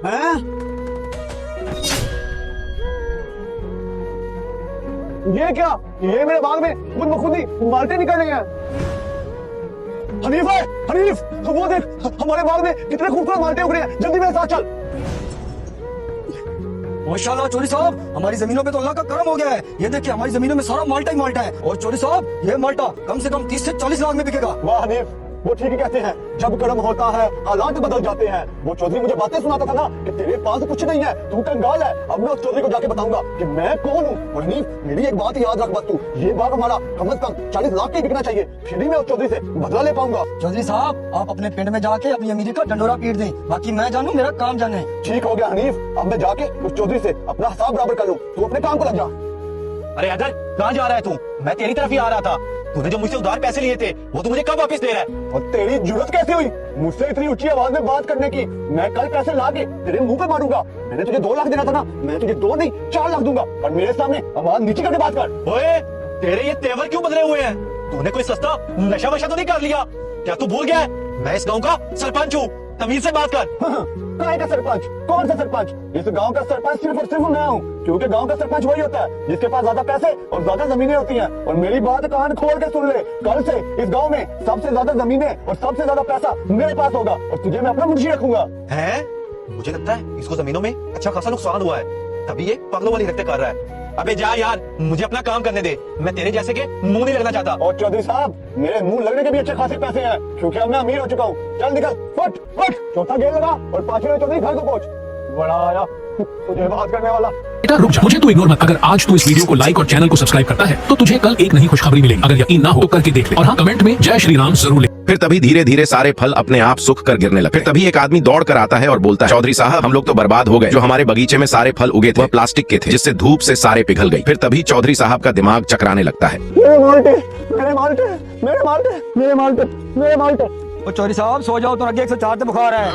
हैं? ये क्या? ये मेरे बाग में खुद ब खुद ही माल्टे निकल रहे हैं। हनीफ है, हनीफ, वो देख हमारे बाग में कितने खूबसूरत माल्टे उग रहे हैं। जल्दी मेरे साथ चल। माशाल्लाह चोरी साहब, हमारी जमीनों पे तो अल्लाह का करम हो गया है। ये देखिए हमारी जमीनों में सारा माल्टा ही माल्टा है। और चोरी साहब, ये माल्टा कम से कम 30 से 40 लाख में बिकेगा। वाह हनीफ, वो ठीक ही कहते हैं, जब कर्म होता है हालात बदल जाते हैं। वो चौधरी मुझे बातें सुनाता था ना कि तेरे पास कुछ नहीं है, तू कंगाल है। अब मैं उस चौधरी को जाके बताऊंगा कि मैं कौन हूँ। और हनीफ, मेरी एक बात याद रख, बस तू, ये बाग हमारा कम से कम 40 लाख के बिकना चाहिए, फिर ही मैं उस चौधरी से बदला ले पाऊंगा। चौधरी साहब, आप अपने पिंड में जाके अपनी अमीरी का डंडोरा पीट दें, बाकी मैं जानू मेरा काम जाने। ठीक हो गया हनीफ, अब मैं जाके उस चौधरी से अपना हिसाब बराबर कर लूँ। तू अपने काम को लग जा। अरे अदर, कहाँ जा रहा है तू? मैं तेरी तरफ ही आ रहा था। तूने जो मुझसे उधार पैसे लिए थे वो तू मुझे कब वापस दे रहा है? और तेरी जरूरत कैसे हुई मुझसे इतनी ऊंची आवाज में बात करने की? मैं कल पैसे ला के तेरे मुंह पे मारूंगा। मैंने तुझे 2 लाख देना था ना, मैं तुझे 2 नहीं 4 लाख दूंगा। और मेरे सामने आवाज नीचे करके बात कर। ओए, तेरे ये तेवर क्यों बदले हुए हैं? तूने कोई सस्ता नशा वशा तो नहीं कर लिया? क्या तू भूल गया है मैं इस गांव का सरपंच हूँ? तमीज से बात कर। काहे का सरपंच? कौन सा सरपंच? इस गांव का सरपंच सिर्फ और सिर्फ मैं हूँ, क्योंकि गांव का सरपंच वही होता है जिसके पास ज्यादा पैसे और ज्यादा जमीनें होती हैं। और मेरी बात कान खोल के सुन ले, कल से इस गांव में सबसे ज्यादा जमीनें और सबसे ज्यादा पैसा मेरे पास होगा और तुझे मैं अपना मुंशी रखूंगा। है? मुझे लगता है इसको जमीनों में अच्छा खासा नुकसान हुआ है, तभी ये पागलों वाली हरकतें कर रहा है। अबे जा यार, मुझे अपना काम करने दे। मैं तेरे जैसे के मुंह नहीं लगना चाहता। और चौधरी साहब, मेरे मुंह लगने के भी अच्छे खासे पैसे हैं, क्योंकि अब मैं अमीर हो चुका हूँ। चल निकल, फट फट, चौथा गेट लगा और 5वें चौधरी घर को पहुंच। बड़ा आया तुझे बात करने वाला। बेटा रुक जा, मुझे तू इग्नोर मत। अगर आज तू इस वीडियो को लाइक और चैनल को सब्सक्राइब करता है तो तुझे कल एक नई खुशखबरी मिलेगी। अगर यकीन ना हो तो करके देख ले, और हाँ, कमेंट में जय श्री राम जरूर लिख। फिर तभी धीरे धीरे सारे फल अपने आप सूख कर गिरने लगते। फिर तभी एक आदमी दौड़ कर आता है और बोलता है, चौधरी साहब, हम लोग तो बर्बाद हो गए। जो हमारे बगीचे में सारे फल उगे थे वह प्लास्टिक के थे, जिससे धूप से सारे पिघल गए। फिर तभी चौधरी साहब का दिमाग चकराने लगता है। मेरे माल्टे, मेरे माल्टे, मेरे माल्टे, मेरे माल्टे, मेरे माल्टे। और चौधरी साहब सो जाओ, तो आगे 104 से बुखार है।